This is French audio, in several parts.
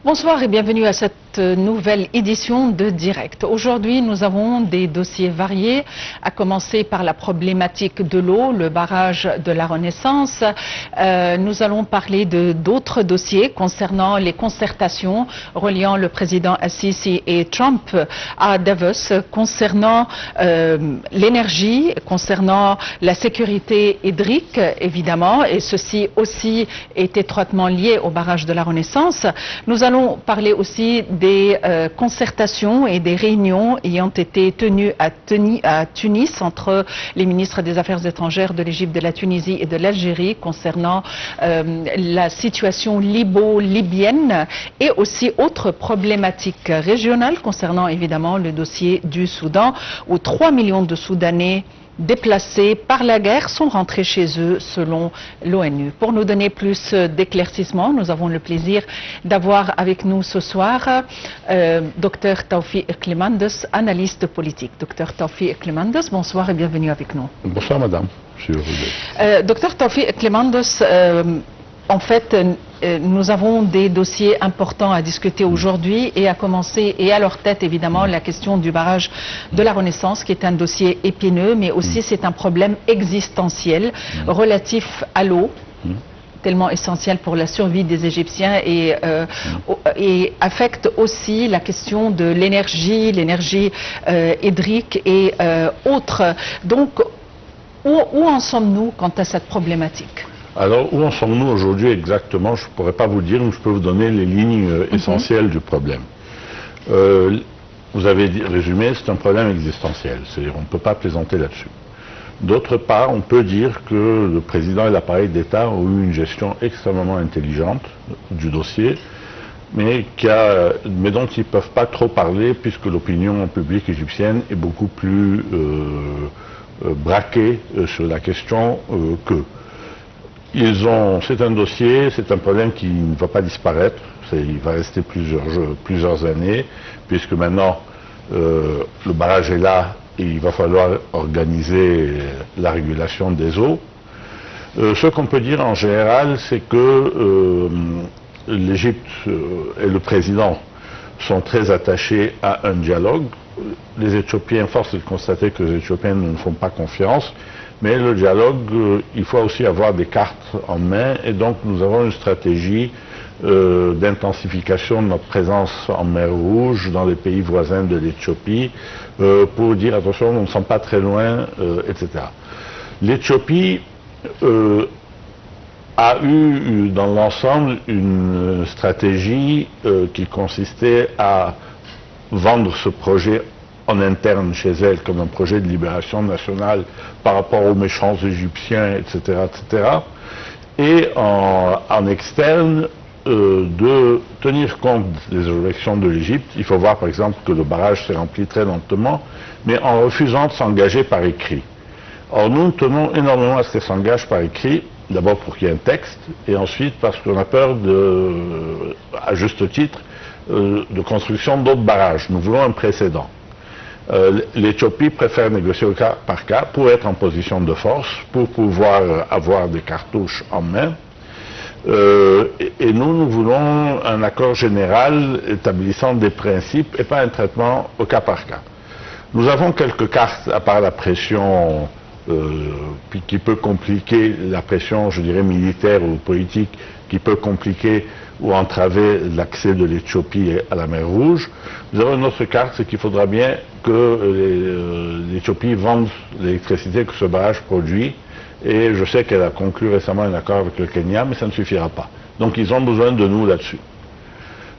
Bonsoir et bienvenue à cette nouvelle édition de Direct. Aujourd'hui, nous avons des dossiers variés, à commencer par la problématique de l'eau, le barrage de la Renaissance. Nous allons parler d'autres dossiers concernant les concertations reliant le président Al-Sisi et Trump à Davos, concernant l'énergie, concernant la sécurité hydrique, évidemment, et ceci aussi est étroitement lié au barrage de la Renaissance. Nous allons parler aussi des concertations et des réunions ayant été tenues à Tunis entre les ministres des Affaires étrangères de l'Égypte, de la Tunisie et de l'Algérie concernant la situation libyenne et aussi autres problématiques régionales concernant évidemment le dossier du Soudan où 3 millions de Soudanais déplacés par la guerre sont rentrés chez eux selon l'ONU. Pour nous donner plus d'éclaircissements, nous avons le plaisir d'avoir avec nous ce soir Dr Tawfiq Klimandos, analyste politique. Dr Tawfiq Klimandos, bonsoir et bienvenue avec nous. Bonsoir madame, je suis heureux. Dr Tawfiq Klimandos, en fait, nous avons des dossiers importants à discuter aujourd'hui et à commencer, et à leur tête évidemment, la question du barrage de la Renaissance qui est un dossier épineux, mais aussi c'est un problème existentiel relatif à l'eau, tellement essentiel pour la survie des Égyptiens et affecte aussi la question de l'énergie hydrique et autres. Donc, où en sommes-nous quant à cette problématique ? Alors, où en sommes-nous aujourd'hui exactement? Je ne pourrais pas vous dire, mais je peux vous donner les lignes essentielles du problème. Vous avez résumé, c'est un problème existentiel, c'est-à-dire on ne peut pas plaisanter là-dessus. D'autre part, on peut dire que le président et l'appareil d'État ont eu une gestion extrêmement intelligente du dossier, mais dont ils ne peuvent pas trop parler puisque l'opinion publique égyptienne est beaucoup plus braquée sur la question qu'eux. C'est un dossier, c'est un problème qui ne va pas disparaître, il va rester plusieurs années, puisque maintenant le barrage est là et il va falloir organiser la régulation des eaux. Ce qu'on peut dire en général, c'est que l'Égypte et le président sont très attachés à un dialogue. Les Éthiopiens, force est de constater que les Éthiopiens ne font pas confiance. Mais le dialogue, il faut aussi avoir des cartes en main et donc nous avons une stratégie d'intensification de notre présence en mer Rouge, dans les pays voisins de l'Éthiopie, pour dire attention, nous ne sommes pas très loin, etc. L'Éthiopie a eu dans l'ensemble une stratégie qui consistait à vendre ce projet en interne chez elle comme un projet de libération nationale par rapport aux méchants égyptiens, etc., etc. Et en externe, de tenir compte des objections de l'Égypte. Il faut voir par exemple que le barrage s'est rempli très lentement, mais en refusant de s'engager par écrit. Or nous tenons énormément à ce qu'elle s'engage par écrit, d'abord pour qu'il y ait un texte, et ensuite parce qu'on a peur à juste titre, de construction d'autres barrages. Nous voulons un précédent. L'Éthiopie préfère négocier au cas par cas pour être en position de force, pour pouvoir avoir des cartouches en main. Et nous voulons un accord général établissant des principes et pas un traitement au cas par cas. Nous avons quelques cartes, à part la pression qui peut compliquer, la pression, je dirais, militaire ou politique, qui peut compliquer ou entraver l'accès de l'Éthiopie à la mer Rouge. Nous avons une autre carte, c'est qu'il faudra bien que l'Éthiopie vende l'électricité que ce barrage produit. Et je sais qu'elle a conclu récemment un accord avec le Kenya, mais ça ne suffira pas. Donc ils ont besoin de nous là-dessus.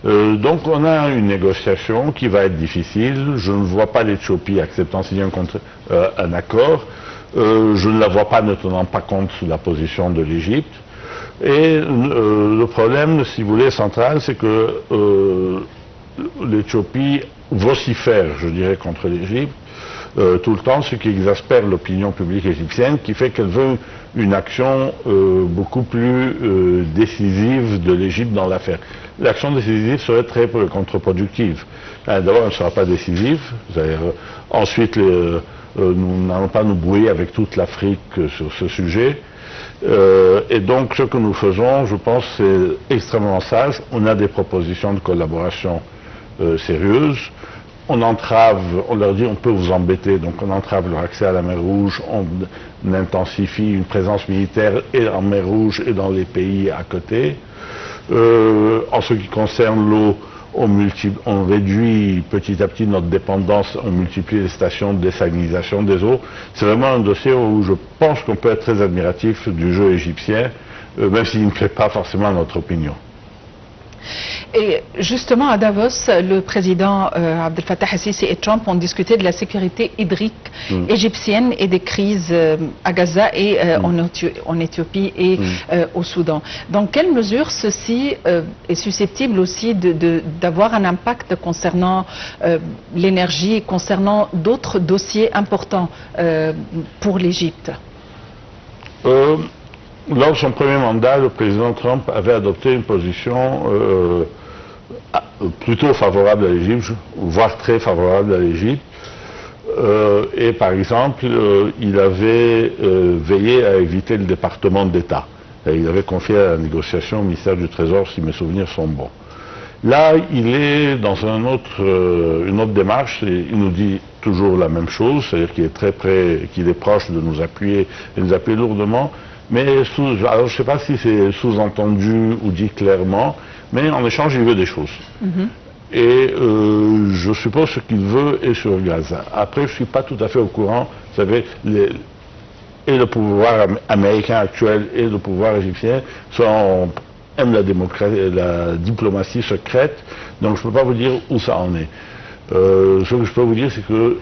Donc on a une négociation qui va être difficile. Je ne vois pas l'Éthiopie acceptant signer un accord. Je ne la vois pas ne tenant pas compte de la position de l'Égypte. Et le problème, si vous voulez, central, c'est que l'Éthiopie vocifère, je dirais, contre l'Égypte tout le temps, ce qui exaspère l'opinion publique égyptienne, qui fait qu'elle veut une action beaucoup plus décisive de l'Égypte dans l'affaire. L'action décisive serait très contre-productive. D'abord, elle ne sera pas décisive. Ensuite, nous n'allons pas nous brouiller avec toute l'Afrique sur ce sujet. Et donc ce que nous faisons, je pense, c'est extrêmement sage. On a des propositions de collaboration sérieuses. On entrave, on leur dit on peut vous embêter, donc on entrave leur accès à la mer Rouge, on intensifie une présence militaire et en mer Rouge et dans les pays à côté. En ce qui concerne l'eau, on réduit petit à petit notre dépendance, on multiplie les stations de désalinisation des eaux. C'est vraiment un dossier où je pense qu'on peut être très admiratif du jeu égyptien, même s'il ne plaît pas forcément à notre opinion. Et justement, à Davos, le président Abdel Fattah el-Sisi et Trump ont discuté de la sécurité hydrique égyptienne et des crises à Gaza et en Éthiopie et au Soudan. Dans quelle mesure ceci est susceptible aussi d'avoir un impact concernant l'énergie et concernant d'autres dossiers importants pour l'Égypte? Lors de son premier mandat, le président Trump avait adopté une position plutôt favorable à l'Égypte, voire très favorable à l'Égypte. Et par exemple, il avait veillé à éviter le département d'État. Il avait confié à la négociation au ministère du Trésor, si mes souvenirs sont bons. Là, il est dans une autre démarche, et il nous dit toujours la même chose, c'est-à-dire qu'il est très près, qu'il est proche de nous appuyer et nous appuyer lourdement. Mais alors je ne sais pas si c'est sous-entendu ou dit clairement, mais en échange, il veut des choses. Et je suppose ce qu'il veut est sur Gaza. Après, je ne suis pas tout à fait au courant. Vous savez, et le pouvoir américain actuel et le pouvoir égyptien aiment la diplomatie secrète, donc je ne peux pas vous dire où ça en est. Ce que je peux vous dire, c'est qu'il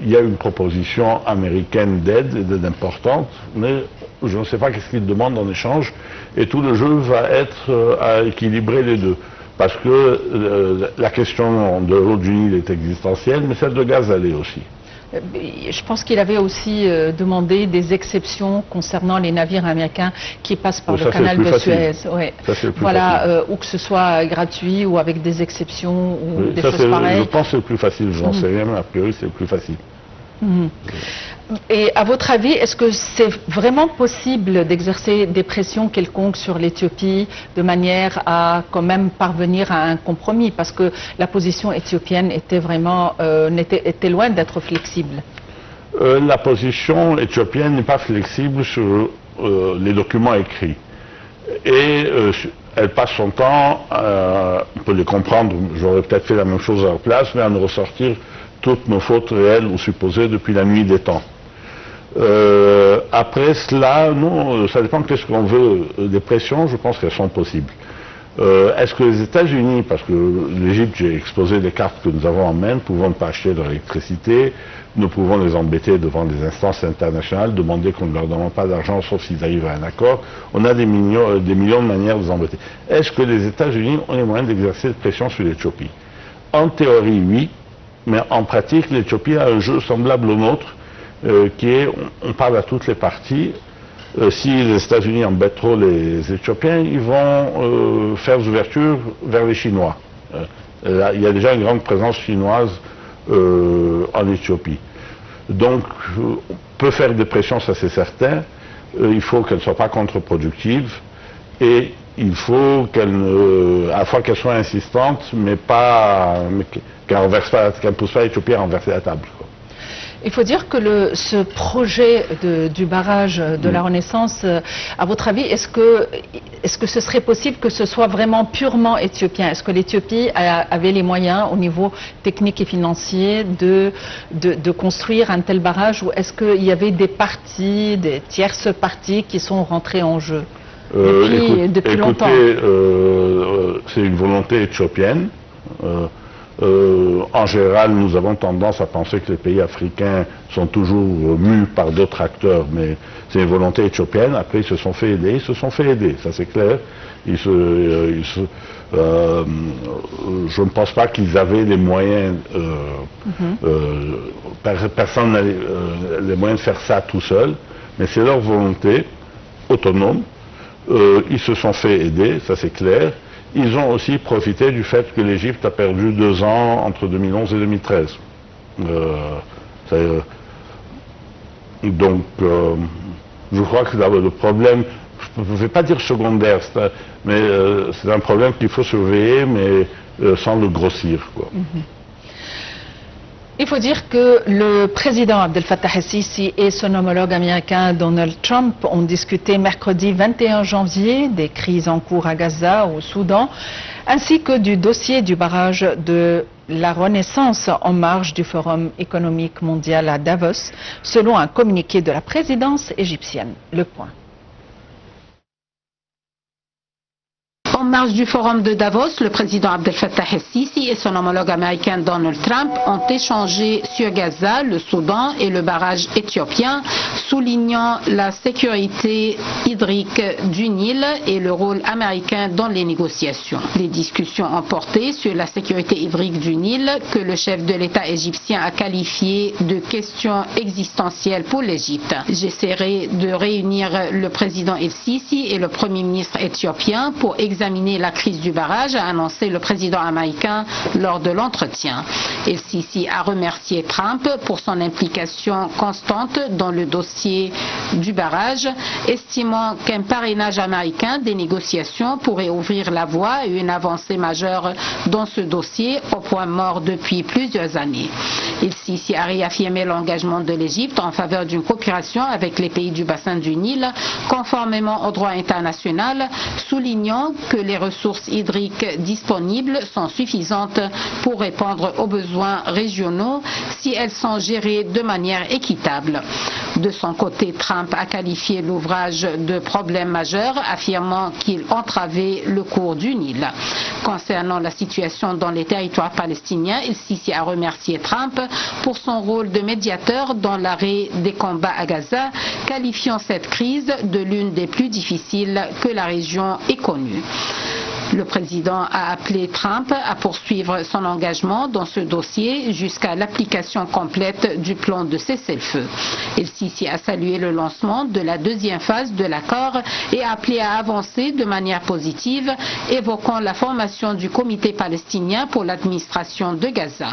y a une proposition américaine d'aide importante, mais je ne sais pas qu'est-ce qu'ils demandent en échange, et tout le jeu va être à équilibrer les deux. Parce que la question de l'eau du Nil est existentielle, mais celle de Gaza l'est aussi. Je pense qu'il avait aussi demandé des exceptions concernant les navires américains qui passent par le canal de Suez. Ouais. Voilà, ou que ce soit gratuit ou avec des exceptions ou des choses pareilles. Je pense que c'est le plus facile, j'en sais rien, mais a priori c'est le plus facile. Et à votre avis, est-ce que c'est vraiment possible d'exercer des pressions quelconques sur l'Éthiopie de manière à quand même parvenir à un compromis? Parce que la position éthiopienne était vraiment était loin d'être flexible. La position éthiopienne n'est pas flexible sur les documents écrits. Et elle passe son temps, on peut les comprendre, j'aurais peut-être fait la même chose à leur place, mais à nous ressortir toutes nos fautes réelles ou supposées depuis la nuit des temps. Après cela, nous, ça dépend de qu'est-ce qu'on veut. Des pressions, je pense qu'elles sont possibles. Est-ce que les États-Unis, parce que l'Égypte, j'ai exposé les cartes que nous avons en main, ne pouvons pas acheter leur électricité, nous pouvons les embêter devant des instances internationales, demander qu'on ne leur demande pas d'argent sauf s'ils arrivent à un accord. On a des millions de manières de les embêter. Est-ce que les États-Unis ont les moyens d'exercer de pression sur l'Éthiopie? En théorie, oui. Mais en pratique, l'Éthiopie a un jeu semblable au nôtre, qui est, on parle à toutes les parties. Si les États-Unis embêtent trop les Éthiopiens, ils vont faire d'ouverture vers les Chinois. Il y a déjà une grande présence chinoise en Éthiopie. Donc, on peut faire des pressions, ça c'est certain. Il faut qu'elles ne soient pas contre-productives. Et il faut à la fois qu'elles soient insistantes, mais qu'elles ne poussent pas l'Éthiopie à renverser la table. Il faut dire que ce projet du barrage de la Renaissance, à votre avis, est-ce que ce serait possible que ce soit vraiment purement éthiopien? Est-ce que l'Éthiopie avait les moyens au niveau technique et financier de construire un tel barrage, ou est-ce qu'il y avait des parties, des tierces parties qui sont rentrées en jeu depuis longtemps? C'est une volonté éthiopienne. En général, nous avons tendance à penser que les pays africains sont toujours mus par d'autres acteurs, mais c'est une volonté éthiopienne. Après, ils se sont fait aider, ça c'est clair. Je ne pense pas qu'ils avaient les moyens, personne n'a les moyens de faire ça tout seul, mais c'est leur volonté autonome. Ils se sont fait aider, ça c'est clair. Ils ont aussi profité du fait que l'Égypte a perdu 2 ans entre 2011 et 2013. Donc, je crois que le problème, je ne vais pas dire secondaire, mais c'est un problème qu'il faut surveiller, mais sans le grossir, quoi. Il faut dire que le président Abdel Fattah el-Sisi et son homologue américain Donald Trump ont discuté mercredi 21 janvier des crises en cours à Gaza, au Soudan, ainsi que du dossier du barrage de la Renaissance en marge du Forum économique mondial à Davos, selon un communiqué de la présidence égyptienne. Le point. En marge du forum de Davos, le président Abdel Fattah el-Sisi et son homologue américain Donald Trump ont échangé sur Gaza, le Soudan et le barrage éthiopien, soulignant la sécurité hydrique du Nil et le rôle américain dans les négociations. Les discussions ont porté sur la sécurité hydrique du Nil, que le chef de l'État égyptien a qualifié de question existentielle pour l'Égypte. J'essaierai de réunir le président el-Sisi et le premier ministre éthiopien pour examiner la crise du barrage, a annoncé le président américain lors de l'entretien. El-Sisi a remercié Trump pour son implication constante dans le dossier du barrage, estimant qu'un parrainage américain des négociations pourrait ouvrir la voie à une avancée majeure dans ce dossier au point mort depuis plusieurs années. El-Sisi a réaffirmé l'engagement de l'Égypte en faveur d'une coopération avec les pays du bassin du Nil, conformément au droit international, soulignant que les ressources hydriques disponibles sont suffisantes pour répondre aux besoins régionaux si elles sont gérées de manière équitable. De son côté, Trump a qualifié l'ouvrage de problème majeur, affirmant qu'il entravait le cours du Nil. Concernant la situation dans les territoires palestiniens, el-Sisi a remercié Trump pour son rôle de médiateur dans l'arrêt des combats à Gaza, qualifiant cette crise de l'une des plus difficiles que la région ait connue. Le président a appelé Trump à poursuivre son engagement dans ce dossier jusqu'à l'application complète du plan de cessez-le-feu. El-Sisi a salué le lancement de la deuxième phase de l'accord et a appelé à avancer de manière positive, évoquant la formation du comité palestinien pour l'administration de Gaza.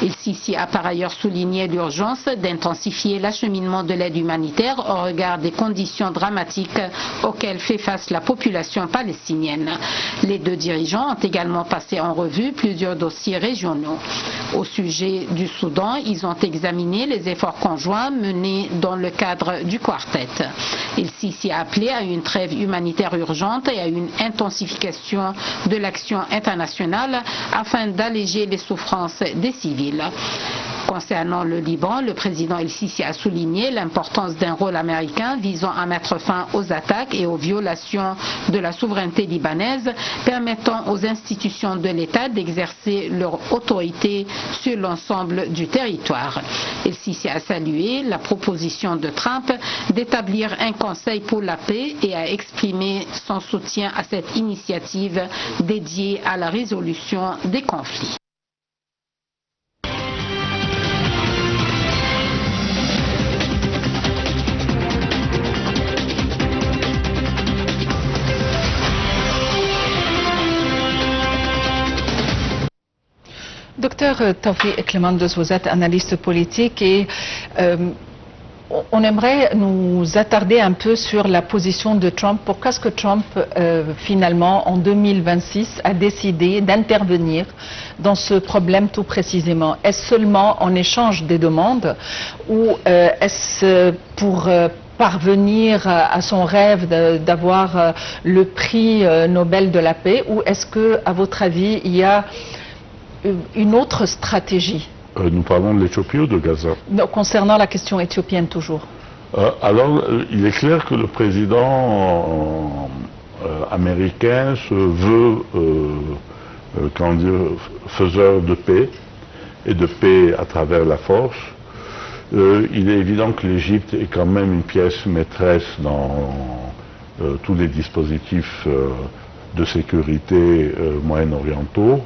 El-Sisi a par ailleurs souligné l'urgence d'intensifier l'acheminement de l'aide humanitaire au regard des conditions dramatiques auxquelles fait face la population palestinienne. Les deux dirigeants ont également passé en revue plusieurs dossiers régionaux. Au sujet du Soudan, ils ont examiné les efforts conjoints menés dans le cadre du quartet. El-Sisi a appelé à une trêve humanitaire urgente et à une intensification de l'action internationale afin d'alléger les souffrances des civils. Concernant le Liban, le président el-Sisi a souligné l'importance d'un rôle américain visant à mettre fin aux attaques et aux violations de la souveraineté libanaise, permettant aux institutions de l'État d'exercer leur autorité sur l'ensemble du territoire. El-Sisi a salué la proposition de Trump d'établir un conseil pour la paix et a exprimé son soutien à cette initiative dédiée à la résolution des conflits. Docteur Tawfiq Clemandus, vous êtes analyste politique et on aimerait nous attarder un peu sur la position de Trump. Pourquoi est-ce que Trump, finalement, en 2026, a décidé d'intervenir dans ce problème tout précisément? Est-ce seulement en échange des demandes ou est-ce pour parvenir à son rêve d'avoir le prix Nobel de la paix, ou est-ce que, à votre avis, il y a une autre stratégie? Nous parlons de l'Éthiopie ou de Gaza? Non, concernant la question éthiopienne toujours. Alors, il est clair que le président américain se veut faiseur de paix, et de paix à travers la force. Il est évident que l'Égypte est quand même une pièce maîtresse dans tous les dispositifs de sécurité moyen-orientaux,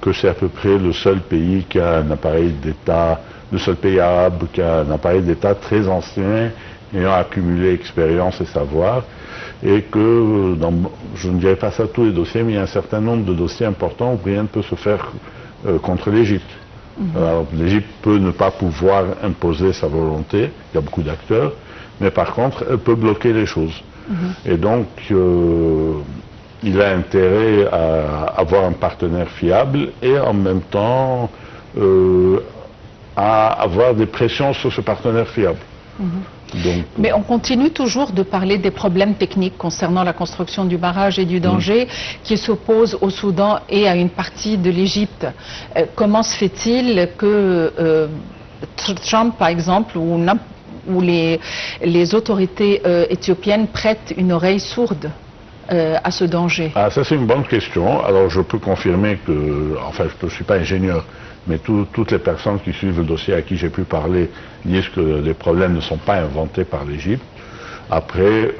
que c'est à peu près le seul pays qui a un appareil d'État, le seul pays arabe qui a un appareil d'État très ancien, ayant accumulé expérience et savoir, et que, je ne dirais pas ça tous les dossiers, mais il y a un certain nombre de dossiers importants où rien ne peut se faire contre l'Égypte. Alors, l'Égypte peut ne pas pouvoir imposer sa volonté, il y a beaucoup d'acteurs, mais par contre, elle peut bloquer les choses. Et donc, il a intérêt à avoir un partenaire fiable et en même temps à avoir des pressions sur ce partenaire fiable. Donc, mais on continue toujours de parler des problèmes techniques concernant la construction du barrage et du danger qui s'opposent au Soudan et à une partie de l'Égypte. Comment se fait-il que Trump, par exemple, ou les autorités éthiopiennes prêtent une oreille sourde à ce danger? Ah, ça c'est une bonne question. Alors je peux confirmer que, enfin je ne suis pas ingénieur, mais toutes les personnes qui suivent le dossier à qui j'ai pu parler disent que les problèmes ne sont pas inventés par l'Égypte. Après,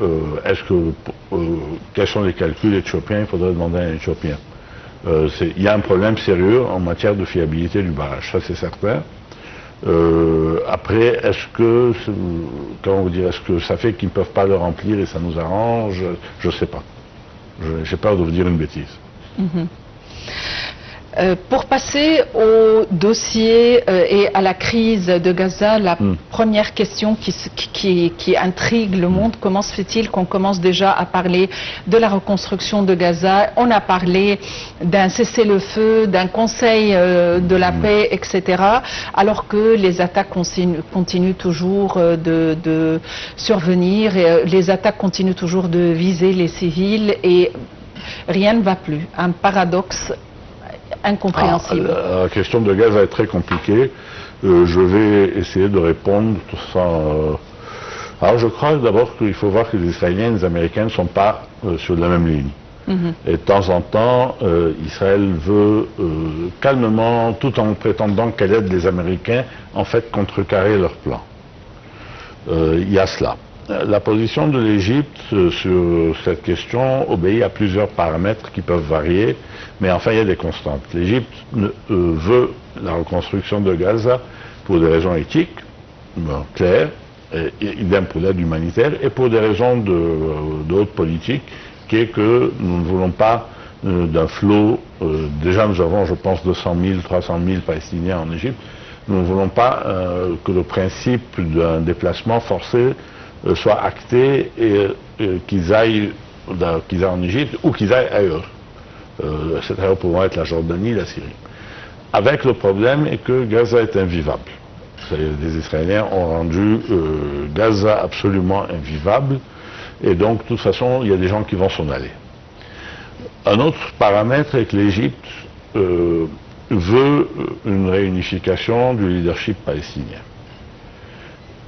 quels sont les calculs éthiopiens? Il faudrait demander à un Éthiopien. Il y a un problème sérieux en matière de fiabilité du barrage, ça c'est certain. Après, comment vous dire, est-ce que ça fait qu'ils ne peuvent pas le remplir et ça nous arrange? Je ne sais pas. J'ai peur de vous dire une bêtise. Pour passer au dossier et à la crise de Gaza, la première question qui intrigue le monde, comment se fait-il qu'on commence déjà à parler de la reconstruction de Gaza? On a parlé d'un cessez-le-feu, d'un conseil de la paix, etc., alors que les attaques continuent toujours de survenir, et les attaques continuent toujours de viser les civils et rien ne va plus. Un paradoxe incompréhensible. La question de Gaza est très compliquée. Je vais essayer de répondre sans... Alors je crois d'abord qu'il faut voir que les Israéliens et les Américains ne sont pas sur la même ligne. Et de temps en temps, Israël veut calmement, tout en prétendant qu'elle aide les Américains, en fait contrecarrer leur plan. Il y a cela. La position de l'Égypte sur cette question obéit à plusieurs paramètres qui peuvent varier, mais enfin il y a des constantes. L'Égypte veut la reconstruction de Gaza pour des raisons éthiques, claires, idem pour l'aide humanitaire, et pour des raisons de haute politique, qui est que nous ne voulons pas d'un flot, déjà nous avons je pense 200 000, 300 000 Palestiniens en Égypte, nous ne voulons pas que le principe d'un déplacement forcé soit acté et qu'ils aillent en Égypte ou qu'ils aillent ailleurs. Cet ailleurs pourront être la Jordanie, la Syrie. Avec le problème est que Gaza est invivable. Les Israéliens ont rendu Gaza absolument invivable et donc de toute façon il y a des gens qui vont s'en aller. Un autre paramètre est que l'Égypte veut une réunification du leadership palestinien.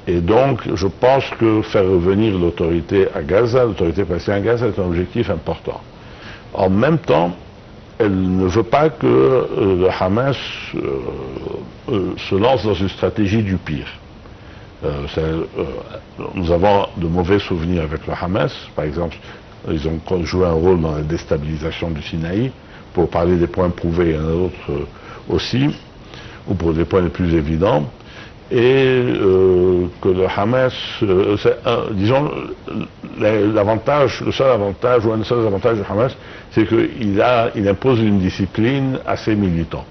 Et donc, je pense que faire revenir l'autorité à Gaza, l'autorité palestinienne à Gaza, est un objectif important. En même temps, elle ne veut pas que le Hamas se lance dans une stratégie du pire. Nous avons de mauvais souvenirs avec le Hamas. Par exemple, ils ont joué un rôle dans la déstabilisation du Sinaï. Pour parler des points prouvés, il y en a d'autres aussi, ou pour des points les plus évidents. Et que le Hamas, disons, l'avantage, le seul avantage, ou un des seuls avantages du Hamas, c'est qu'il impose une discipline assez militante.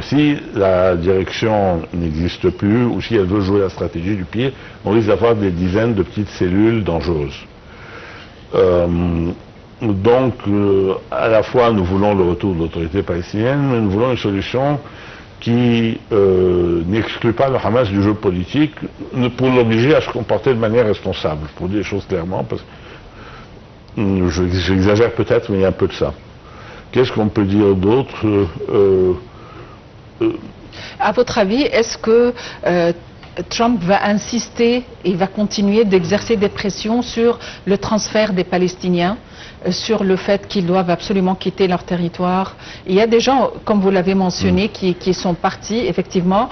Si la direction n'existe plus, ou si elle veut jouer la stratégie du pire, on risque d'avoir des dizaines de petites cellules dangereuses. Donc, à la fois, nous voulons le retour de l'autorité palestinienne, mais nous voulons une solution qui n'exclut pas le Hamas du jeu politique pour l'obliger à se comporter de manière responsable, pour dire les choses clairement, parce que j'exagère peut-être, mais il y a un peu de ça. Qu'est-ce qu'on peut dire d'autre? À votre avis, est-ce que Trump va insister et va continuer d'exercer des pressions sur le transfert des Palestiniens, sur le fait qu'ils doivent absolument quitter leur territoire? Il y a des gens, comme vous l'avez mentionné, qui sont partis, effectivement,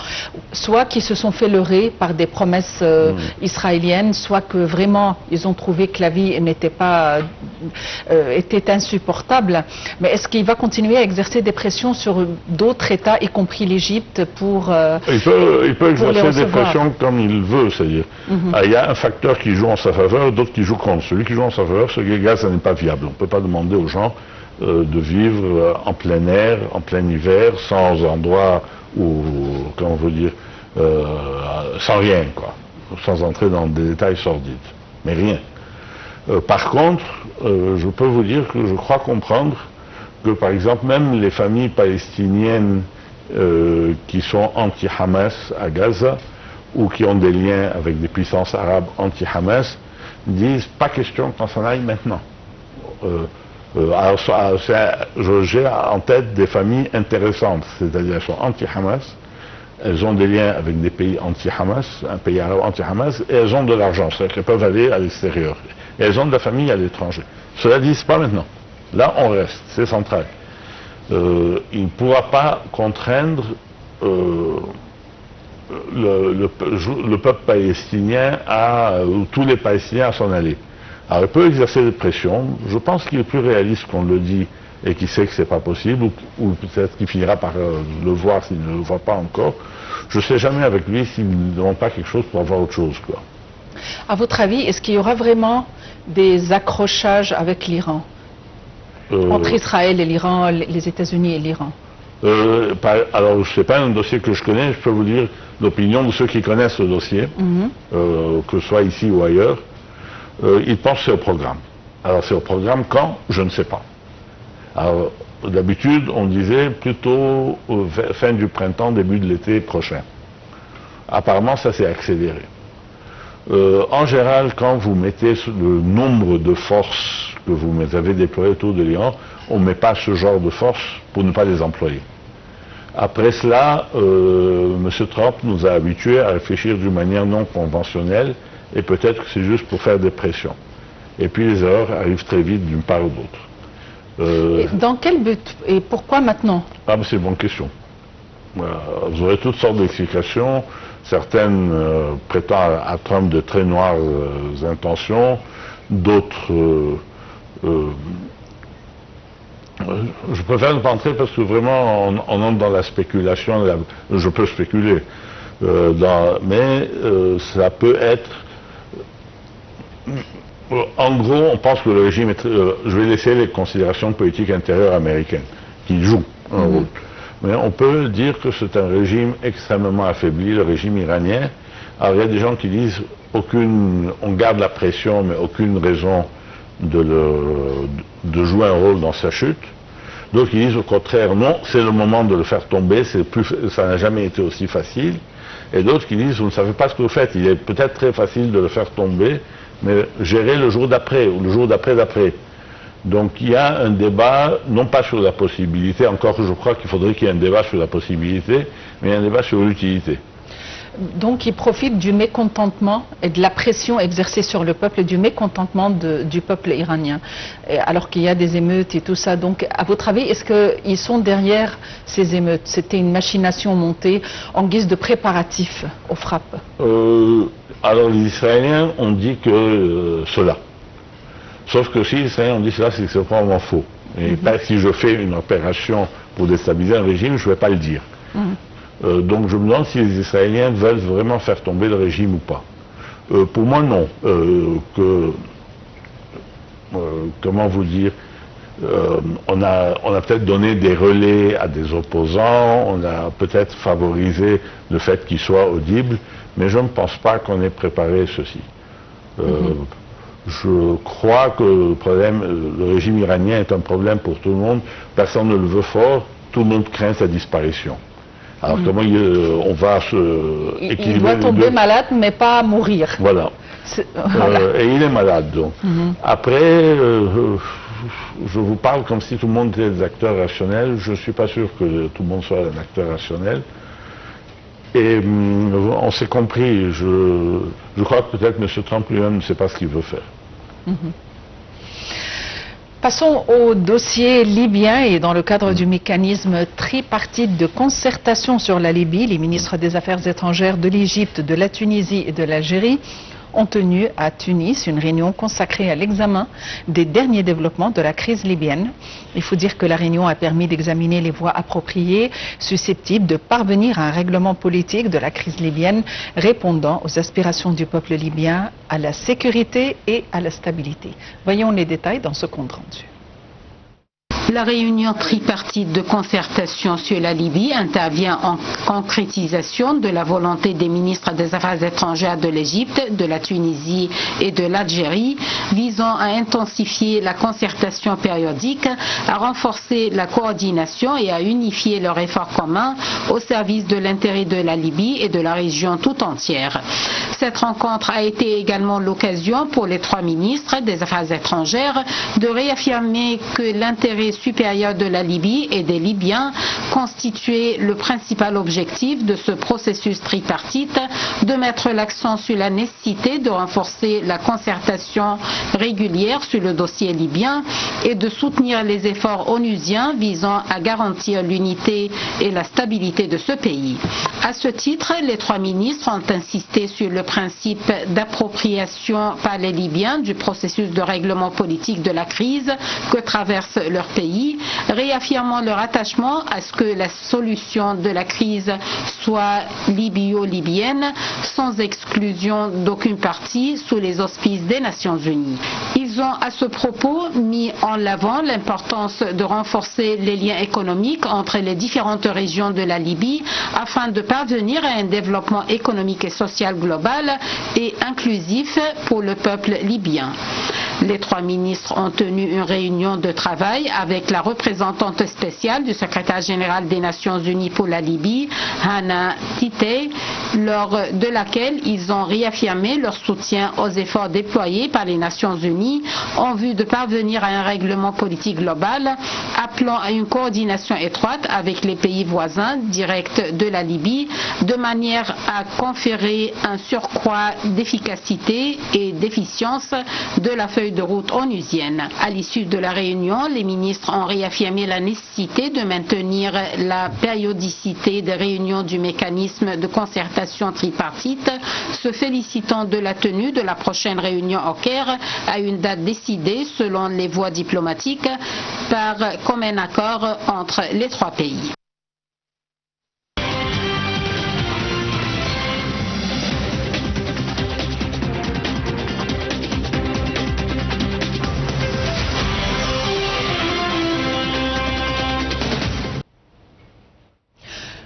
soit qui se sont fait leurrer par des promesses israéliennes, soit que vraiment ils ont trouvé que la vie était insupportable. Mais est-ce qu'il va continuer à exercer des pressions sur d'autres États, y compris l'Égypte, pour il peut exercer des pressions comme il veut, c'est-à-dire il y a un facteur qui joue en sa faveur, d'autres qui jouent contre. Celui qui joue en sa faveur, c'est que Gaza n'est pas viable. On ne peut pas demander aux gens de vivre en plein air, en plein hiver, sans endroit où, comment on veut dire, sans rien, quoi. sans entrer dans des détails sordides. Mais rien. Par contre, je peux vous dire que je crois comprendre que, par exemple, même les familles palestiniennes qui sont anti-Hamas à Gaza, ou qui ont des liens avec des puissances arabes anti-Hamas, disent pas question qu'on s'en aille maintenant. J'ai en tête des familles intéressantes, c'est-à-dire elles sont anti-Hamas, elles ont des liens avec des pays anti-Hamas, un pays arabe anti-Hamas, et elles ont de l'argent, c'est-à-dire qu'elles peuvent aller à l'extérieur. Et elles ont de la famille à l'étranger. Cela dit, pas maintenant. Là, on reste, c'est central. Il ne pourra pas contraindre le peuple palestinien ou tous les Palestiniens à s'en aller. Alors il peut exercer des pressions, je pense qu'il est plus réaliste qu'on le dit et qu'il sait que c'est pas possible, ou peut-être qu'il finira par le voir s'il ne le voit pas encore. Je ne sais jamais avec lui s'il ne demande pas quelque chose pour avoir autre chose, quoi. À votre avis, est-ce qu'il y aura vraiment des accrochages avec l'Iran entre Israël et l'Iran, les États-Unis et l'Iran? Alors, ce n'est pas un dossier que je connais, je peux vous dire l'opinion de ceux qui connaissent le dossier, que ce soit ici ou ailleurs. Ils pensent que c'est au programme. Alors, c'est au programme quand? Je ne sais pas. Alors, d'habitude, on disait plutôt fin du printemps, début de l'été prochain. Apparemment, ça s'est accéléré. En général, quand vous mettez le nombre de forces que vous avez déployées autour de l'Iran, on ne met pas ce genre de forces pour ne pas les employer. Après cela, M. Trump nous a habitués à réfléchir d'une manière non conventionnelle, et peut-être que c'est juste pour faire des pressions. Et puis les erreurs arrivent très vite d'une part ou d'autre. Dans quel but et pourquoi maintenant? Ah, mais c'est une bonne question. Vous aurez toutes sortes d'explications. Certaines prétendent à Trump de très noires intentions, d'autres... je préfère ne pas entrer parce que vraiment on entre dans la spéculation, je peux spéculer, mais ça peut être... En gros, on pense que le régime est... je vais laisser les considérations politiques intérieures américaines, qui jouent un rôle. Mais on peut dire que c'est un régime extrêmement affaibli, le régime iranien. Alors il y a des gens qui disent on garde la pression, mais aucune raison de jouer un rôle dans sa chute. D'autres qui disent au contraire, non, c'est le moment de le faire tomber, ça n'a jamais été aussi facile. Et d'autres qui disent, vous ne savez pas ce que vous faites, il est peut-être très facile de le faire tomber, mais gérez le jour d'après, ou le jour d'après. Donc il y a un débat, non pas sur la possibilité, encore que je crois qu'il faudrait qu'il y ait un débat sur la possibilité, mais un débat sur l'utilité. Donc il profite du mécontentement et de la pression exercée sur le peuple et du mécontentement du peuple iranien, alors qu'il y a des émeutes et tout ça. Donc à votre avis, est-ce qu'ils sont derrière ces émeutes? C'était une machination montée en guise de préparatif aux frappes? Alors les Israéliens ont dit que cela. Sauf que si les Israéliens ont dit cela, c'est que c'est probablement faux. Et si je fais une opération pour déstabiliser un régime, je ne vais pas le dire. Donc je me demande si les Israéliens veulent vraiment faire tomber le régime ou pas. Pour moi, non. Comment vous dire, on a peut-être donné des relais à des opposants, on a peut-être favorisé le fait qu'ils soient audibles, mais je ne pense pas qu'on ait préparé ceci. Je crois que le régime iranien est un problème pour tout le monde. Personne ne le veut fort, tout le monde craint sa disparition. Alors comment on va se équilibrer? Il doit tomber malade, mais pas mourir. Voilà. Et il est malade, donc. Après, je vous parle comme si tout le monde était des acteurs rationnels. Je ne suis pas sûr que tout le monde soit un acteur rationnel. Et on s'est compris. Je crois que peut-être M. Trump lui-même ne sait pas ce qu'il veut faire. Passons au dossier libyen et dans le cadre du mécanisme tripartite de concertation sur la Libye, les ministres des Affaires étrangères de l'Égypte, de la Tunisie et de l'Algérie ont tenu à Tunis une réunion consacrée à l'examen des derniers développements de la crise libyenne. Il faut dire que la réunion a permis d'examiner les voies appropriées susceptibles de parvenir à un règlement politique de la crise libyenne répondant aux aspirations du peuple libyen à la sécurité et à la stabilité. Voyons les détails dans ce compte rendu. La réunion tripartite de concertation sur la Libye intervient en concrétisation de la volonté des ministres des Affaires étrangères de l'Égypte, de la Tunisie et de l'Algérie, visant à intensifier la concertation périodique, à renforcer la coordination et à unifier leurs efforts communs au service de l'intérêt de la Libye et de la région tout entière. Cette rencontre a été également l'occasion pour les trois ministres des Affaires étrangères de réaffirmer que l'intérêt supérieur de la Libye et des Libyens constituait le principal objectif de ce processus tripartite, de mettre l'accent sur la nécessité de renforcer la concertation régulière sur le dossier libyen et de soutenir les efforts onusiens visant à garantir l'unité et la stabilité de ce pays. À ce titre, les trois ministres ont insisté sur le principe d'appropriation par les Libyens du processus de règlement politique de la crise que traverse leur pays, réaffirmant leur attachement à ce que la solution de la crise soit libyo-libyenne, sans exclusion d'aucune partie, sous les auspices des Nations Unies. Ils ont à ce propos mis en avant l'importance de renforcer les liens économiques entre les différentes régions de la Libye afin de parvenir à un développement économique et social global et inclusif pour le peuple libyen. Les trois ministres ont tenu une réunion de travail avec la représentante spéciale du secrétaire général des Nations Unies pour la Libye, Hannah Titey, lors de laquelle ils ont réaffirmé leur soutien aux efforts déployés par les Nations Unies en vue de parvenir à un règlement politique global, appelant à une coordination étroite avec les pays voisins directs de la Libye, de manière à conférer un surcroît d'efficacité et d'efficience de la feuille de route onusienne. À l'issue de la réunion, les ministres ont réaffirmé la nécessité de maintenir la périodicité des réunions du mécanisme de concertation tripartite, se félicitant de la tenue de la prochaine réunion au Caire à une date décidée selon les voies diplomatiques par commun accord entre les trois pays.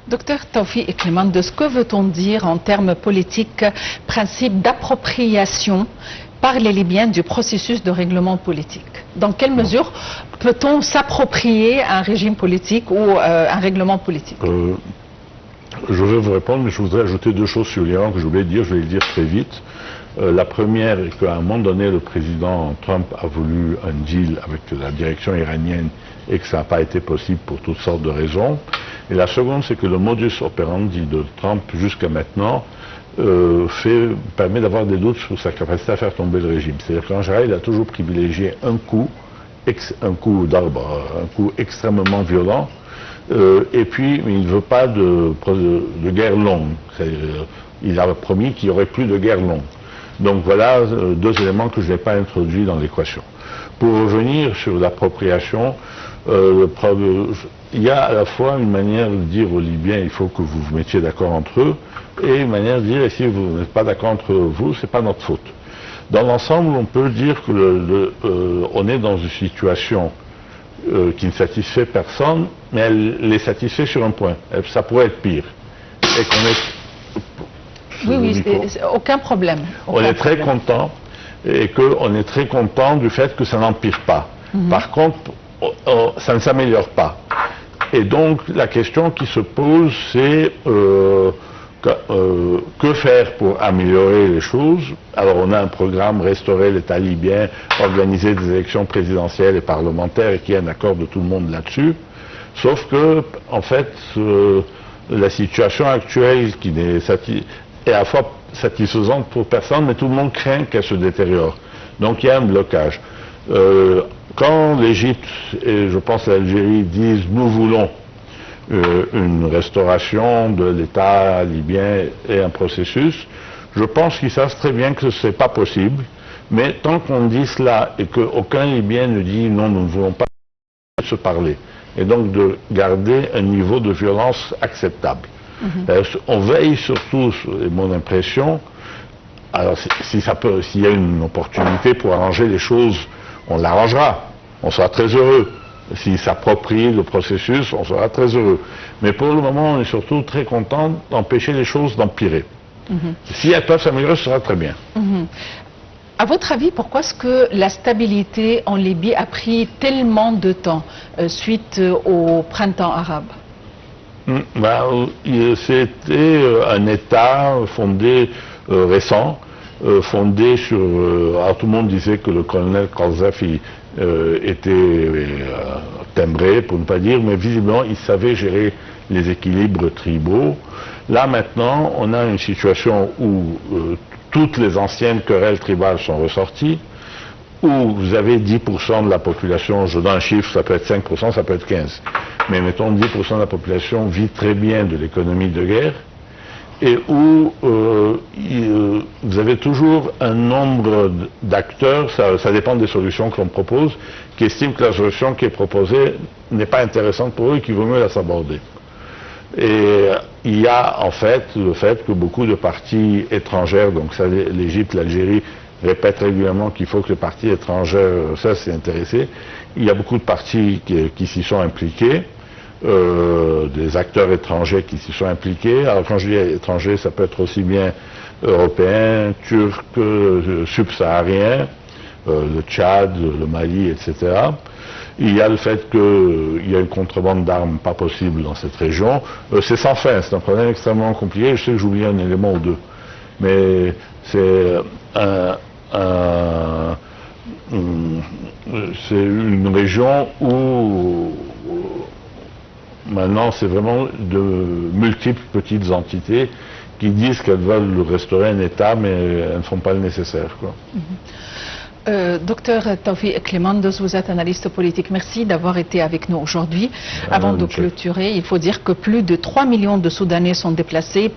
Docteur Tawfiq Clément, de ce que veut-on dire en termes politiques, principe d'appropriation par les Libyens du processus de règlement politique? Dans quelle mesure peut-on s'approprier un régime politique ou un règlement politique? Je vais vous répondre, mais je voudrais ajouter deux choses sur l'Iran que je voulais dire, je vais le dire très vite. La première est qu'à un moment donné, le président Trump a voulu un deal avec la direction iranienne et que ça n'a pas été possible pour toutes sortes de raisons. Et la seconde, c'est que le modus operandi de Trump jusqu'à maintenant permet d'avoir des doutes sur sa capacité à faire tomber le régime. C'est-à-dire qu'en général, il a toujours privilégié un coup d'arbre, un coup extrêmement violent, et puis il ne veut pas de guerre longue. Il a promis qu'il n'y aurait plus de guerre longue. Donc voilà deux éléments que je n'ai pas introduits dans l'équation. Pour revenir sur l'appropriation, il y a à la fois une manière de dire aux Libyens il faut que vous vous mettiez d'accord entre eux, et une manière de dire et si vous n'êtes pas d'accord entre vous, c'est pas notre faute. Dans l'ensemble, on peut dire que on est dans une situation qui ne satisfait personne, mais elle les satisfait sur un point. Ça pourrait être pire. Et qu'on est... Oui, aucun problème. On est très content, et qu'on est très content du fait que ça n'empire pas. Par contre, ça ne s'améliore pas. Et donc, la question qui se pose, c'est que faire pour améliorer les choses? Alors, on a un programme, restaurer l'État libyen, organiser des élections présidentielles et parlementaires, et qu'il y ait un accord de tout le monde là-dessus. Sauf que, en fait, la situation actuelle qui est à la fois satisfaisante pour personne, mais tout le monde craint qu'elle se détériore. Donc il y a un blocage. Quand l'Égypte et je pense l'Algérie disent nous voulons une restauration de l'État libyen et un processus, je pense qu'ils savent très bien que ce n'est pas possible, mais tant qu'on dit cela et qu'aucun Libyen ne dit non, nous ne voulons pas se parler, et donc de garder un niveau de violence acceptable. On veille surtout, c'est mon impression, alors s'il y a une opportunité pour arranger les choses, on l'arrangera, on sera très heureux, s'ils s'approprient le processus, on sera très heureux. Mais pour le moment, on est surtout très content d'empêcher les choses d'empirer. Si elles peuvent s'améliorer, ce sera très bien. À votre avis, pourquoi est-ce que la stabilité en Libye a pris tellement de temps suite au printemps arabe? C'était un État fondé récent, fondé sur... alors tout le monde disait que le colonel Kadhafi était timbré, pour ne pas dire, mais visiblement il savait gérer les équilibres tribaux. Là maintenant, on a une situation où toutes les anciennes querelles tribales sont ressorties, où vous avez 10% de la population, je donne un chiffre, ça peut être 5%, ça peut être 15%, mais mettons 10% de la population vit très bien de l'économie de guerre, et où vous avez toujours un nombre d'acteurs, ça dépend des solutions que l'on propose, qui estiment que la solution qui est proposée n'est pas intéressante pour eux et qu'il vaut mieux la saborder. Et il y a en fait le fait que beaucoup de partis étrangères, donc l'Égypte, l'Algérie, répètent régulièrement qu'il faut que les partis étrangers s'y intéressent. Il y a beaucoup de partis qui s'y sont impliqués, des acteurs étrangers qui s'y sont impliqués. Alors quand je dis étrangers, ça peut être aussi bien européens, turcs, subsahariens, le Tchad, le Mali, etc. Il y a le fait qu'il y a une contrebande d'armes pas possible dans cette région. C'est sans fin, c'est un problème extrêmement compliqué. Je sais que j'oublie un élément ou deux. Mais c'est une région où maintenant c'est vraiment de multiples petites entités qui disent qu'elles veulent restaurer un État, mais elles ne font pas le nécessaire, quoi. Docteur Tawfiq Klemandos, vous êtes analyste politique. Merci d'avoir été avec nous aujourd'hui. Avant de clôturer, il faut dire que plus de 3 millions de Soudanais sont déplacés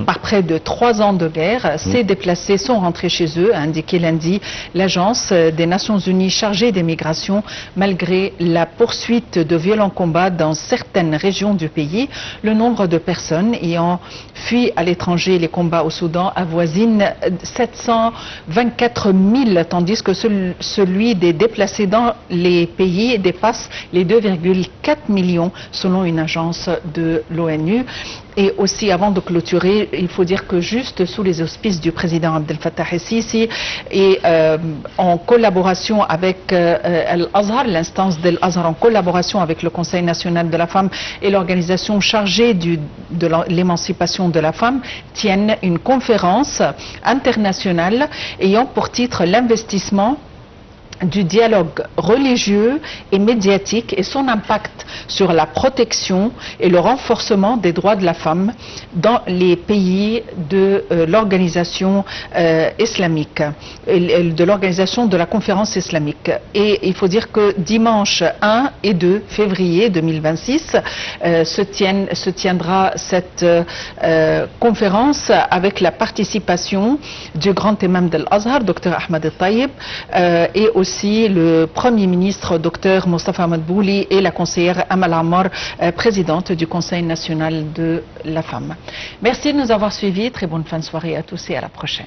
par près de 3 ans de guerre. Ces déplacés sont rentrés chez eux, a indiqué lundi l'Agence des Nations Unies chargée des migrations, malgré la poursuite de violents combats dans certaines régions du pays. Le nombre de personnes ayant fui à l'étranger les combats au Soudan avoisine 724 000, tandis que celui des déplacés dans les pays dépasse les 2,4 millions, selon une agence de l'ONU. Et aussi, avant de clôturer, il faut dire que juste sous les auspices du président Abdel Fattah el-Sisi et en collaboration avec Al-Azhar, l'instance d'Al-Azhar, en collaboration avec le Conseil national de la femme et l'organisation chargée de l'émancipation de la femme, tiennent une conférence internationale ayant pour titre l'investissement du dialogue religieux et médiatique et son impact sur la protection et le renforcement des droits de la femme dans les pays de l'organisation islamique, de l'organisation de la conférence islamique. Et il faut dire que dimanche 1 et 2 février 2026 se tiendra cette conférence avec la participation du grand imam d'Al-Azhar, Dr Ahmed El-Taïb, et aussi le Premier ministre Dr Mostafa Madbouli et la conseillère Amal Ammar, présidente du Conseil national de la femme. Merci de nous avoir suivis. Très bonne fin de soirée à tous et à la prochaine.